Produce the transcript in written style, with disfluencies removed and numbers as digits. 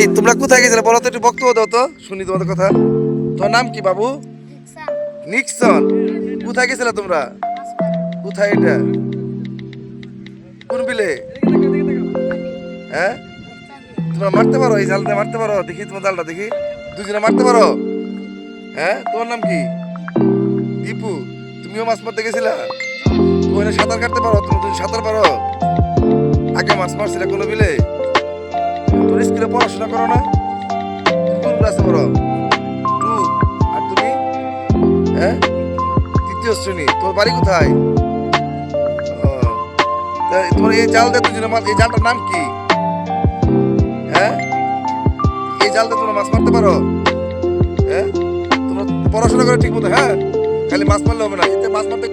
এই তোমরা কোথায় গেছিলে বলো তো, একটু বক্তব্য দাও তো শুনি তোমাদের কথা। তোমার নাম কি বাবু? নিক্সন। কোথায় গেছিলে তোমরা? কোথায় এটা? কোন বিলে? হ্যাঁ, তোমরা মারতে পারো? এই জাল দিয়ে মারতে পারো? দেখি তোমার জালটা দেখি। দুজনে মারতে পারো? হ্যাঁ, তোমার নাম কি? দীপু। তুমিও মাছ মারতে গেছিলা? তুমি ওখানে সাঁতার কাটতে পারো? তুমি সাঁতার পারো? আগে মাছ মারছিলে কোনো বিলে? তোর স্কুলে পড়াশোনা করো না? তুমি কোন ক্লাসে পড়ো? টু। আর তুমি? হ্যাঁ, তৃতীয় শ্রেণী। তোর বাড়ি কোথায়? ও, তা তোমার এই জাল দিয়ে দুজনে মাছ, এই জালটার নাম কি? হ্যাঁ, এই জাল দিয়ে তোমরা মাছ মারতে পারো? হ্যাঁ, তোমরা পড়াশোনা করে ঠিক মতো। হ্যাঁ, খালি মাছ মারলে হবে না, এতে মাছ মারতে